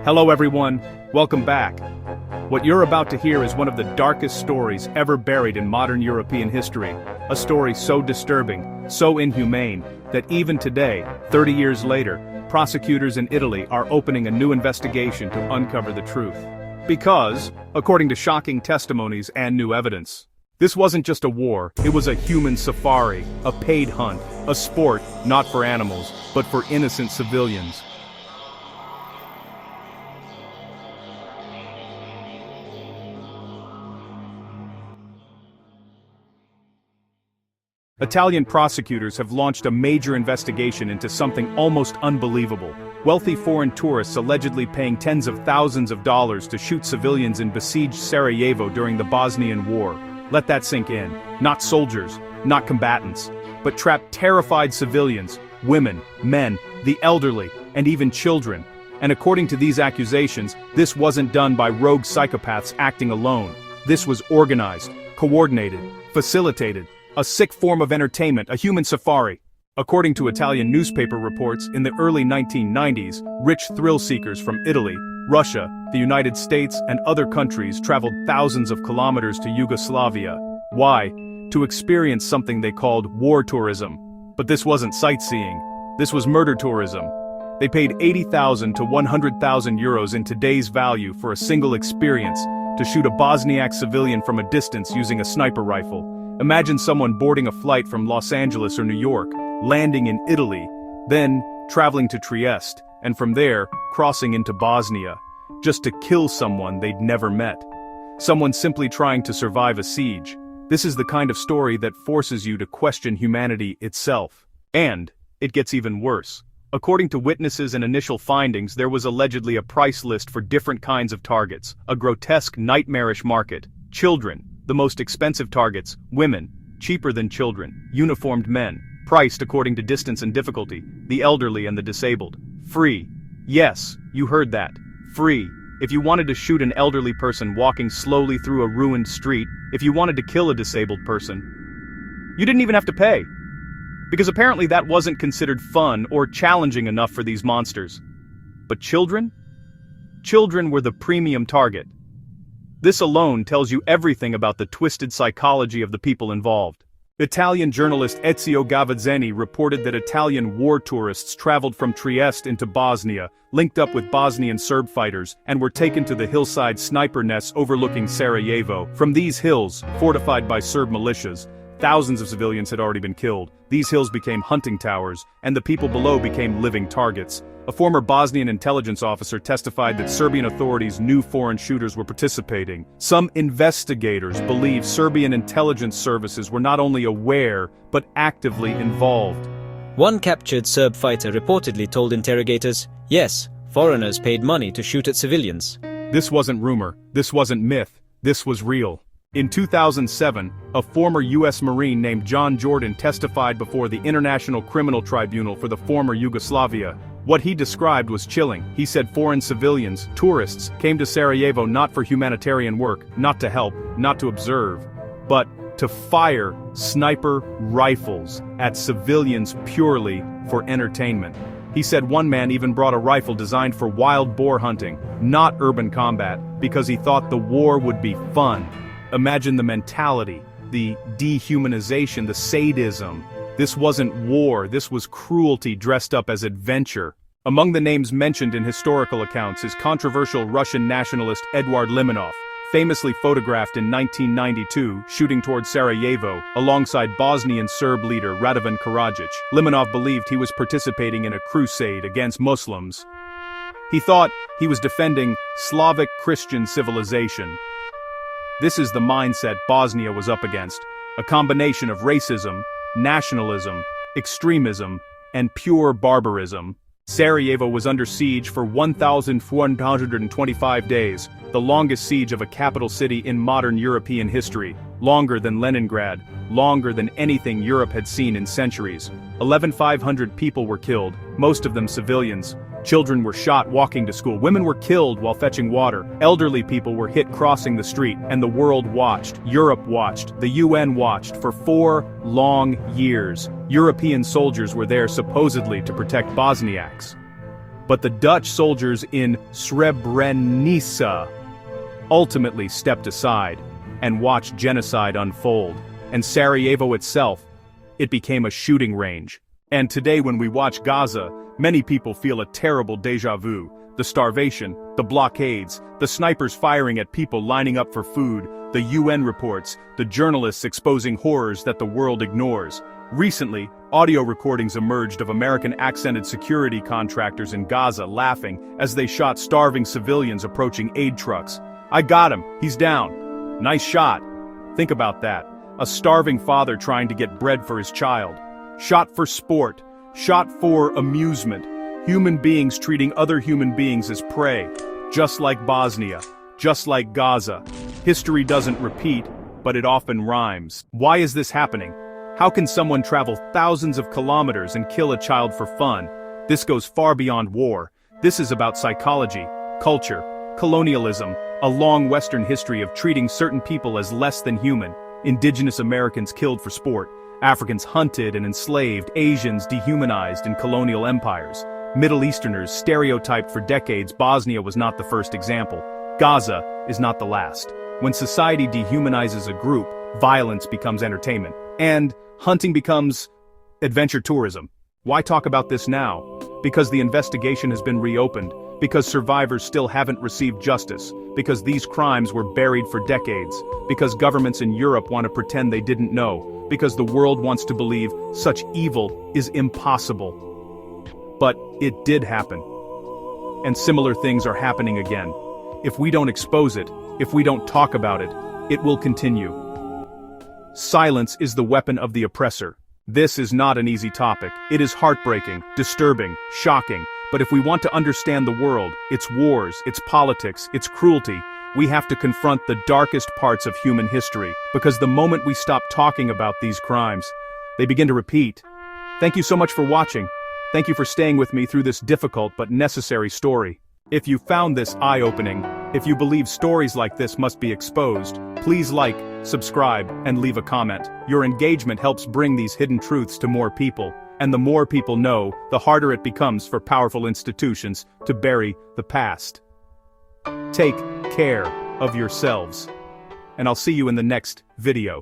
Hello everyone, welcome back. What you're about to hear is one of the darkest stories ever buried in modern European history. A story so disturbing, so inhumane, that even today, 30 years later, prosecutors in Italy are opening a new investigation to uncover the truth. Because, according to shocking testimonies and new evidence, this wasn't just a war, it was a human safari, a paid hunt, a sport not for animals, but for innocent civilians. Italian prosecutors have launched a major investigation into something almost unbelievable. Wealthy foreign tourists allegedly paying tens of thousands of dollars to shoot civilians in besieged Sarajevo during the Bosnian War. Let that sink in. Not soldiers, not combatants, but trapped terrified civilians, women, men, the elderly, and even children. And according to these accusations, this wasn't done by rogue psychopaths acting alone. This was organized, coordinated, facilitated. A sick form of entertainment, a human safari. According to Italian newspaper reports, in the early 1990s, rich thrill-seekers from Italy, Russia, the United States, and other countries traveled thousands of kilometers to Yugoslavia. Why? To experience something they called war tourism. But this wasn't sightseeing. This was murder tourism. They paid 80,000 to 100,000 euros in today's value for a single experience, to shoot a Bosniak civilian from a distance using a sniper rifle. Imagine someone boarding a flight from Los Angeles or New York, landing in Italy, then traveling to Trieste, and from there, crossing into Bosnia, just to kill someone they'd never met. Someone simply trying to survive a siege. This is the kind of story that forces you to question humanity itself. And it gets even worse. According to witnesses and initial findings, there was allegedly a price list for different kinds of targets, a grotesque, nightmarish market. Children, the most expensive targets, women, cheaper than children, uniformed men, priced according to distance and difficulty, the elderly and the disabled. Free. Yes, you heard that. Free. If you wanted to shoot an elderly person walking slowly through a ruined street, if you wanted to kill a disabled person, you didn't even have to pay. Because apparently that wasn't considered fun or challenging enough for these monsters. But children? Children were the premium target. This alone tells you everything about the twisted psychology of the people involved. Italian journalist Ezio Gavazzeni reported that Italian war tourists traveled from Trieste into Bosnia, linked up with Bosnian Serb fighters, and were taken to the hillside sniper nests overlooking Sarajevo. From these hills, fortified by Serb militias, thousands of civilians had already been killed. These hills became hunting towers, and the people below became living targets. A former Bosnian intelligence officer testified that Serbian authorities knew foreign shooters were participating. Some investigators believe Serbian intelligence services were not only aware, but actively involved. One captured Serb fighter reportedly told interrogators, yes, foreigners paid money to shoot at civilians. This wasn't rumor, this wasn't myth, this was real. In 2007, a former U.S. Marine named John Jordan testified before the International Criminal Tribunal for the former Yugoslavia. What he described was chilling. He said foreign civilians, tourists, came to Sarajevo not for humanitarian work, not to help, not to observe, but to fire sniper rifles at civilians purely for entertainment. He said one man even brought a rifle designed for wild boar hunting, not urban combat, because he thought the war would be fun. Imagine the mentality, the dehumanization, the sadism. This wasn't war, this was cruelty dressed up as adventure. Among the names mentioned in historical accounts is controversial Russian nationalist Eduard Limonov, famously photographed in 1992 shooting toward Sarajevo alongside Bosnian Serb leader Radovan Karadzic. Limonov believed he was participating in a crusade against Muslims. He thought he was defending Slavic Christian civilization. This is the mindset Bosnia was up against, a combination of racism, nationalism, extremism, and pure barbarism. Sarajevo was under siege for 1,425 days, the longest siege of a capital city in modern European history, longer than Leningrad, longer than anything Europe had seen in centuries. 11,500 people were killed, most of them civilians. Children were shot walking to school, women were killed while fetching water, elderly people were hit crossing the street, and the world watched, Europe watched, the UN watched for 4 long years. European soldiers were there supposedly to protect Bosniaks. But the Dutch soldiers in Srebrenica ultimately stepped aside and watched genocide unfold. And Sarajevo itself, it became a shooting range. And today when we watch Gaza, many people feel a terrible déjà vu. The starvation, the blockades, the snipers firing at people lining up for food, the UN reports, the journalists exposing horrors that the world ignores. Recently, audio recordings emerged of American-accented security contractors in Gaza laughing as they shot starving civilians approaching aid trucks. "I got him, he's down. Nice shot." Think about that. A starving father trying to get bread for his child. Shot for sport. Shot for amusement. Human beings treating other human beings as prey. Just like Bosnia. Just like Gaza. History doesn't repeat, but it often rhymes. Why is this happening? How can someone travel thousands of kilometers and kill a child for fun? This goes far beyond war. This is about psychology, culture, colonialism, a long Western history of treating certain people as less than human. Indigenous Americans killed for sport. Africans hunted and enslaved, Asians dehumanized in colonial empires. Middle Easterners stereotyped for decades. Bosnia was not the first example. Gaza is not the last. When society dehumanizes a group, violence becomes entertainment. And hunting becomes adventure tourism. Why talk about this now? Because the investigation has been reopened. Because survivors still haven't received justice. Because these crimes were buried for decades. Because governments in Europe want to pretend they didn't know. Because the world wants to believe such evil is impossible. But it did happen. And similar things are happening again. If we don't expose it, if we don't talk about it, it will continue. Silence is the weapon of the oppressor. This is not an easy topic. It is heartbreaking, disturbing, shocking. But if we want to understand the world, its wars, its politics, its cruelty, we have to confront the darkest parts of human history. Because the moment we stop talking about these crimes, they begin to repeat. Thank you so much for watching. Thank you for staying with me through this difficult but necessary story. If you found this eye-opening, if you believe stories like this must be exposed, please like, subscribe, and leave a comment. Your engagement helps bring these hidden truths to more people, and the more people know, the harder it becomes for powerful institutions to bury the past. Take care of yourselves, and I'll see you in the next video.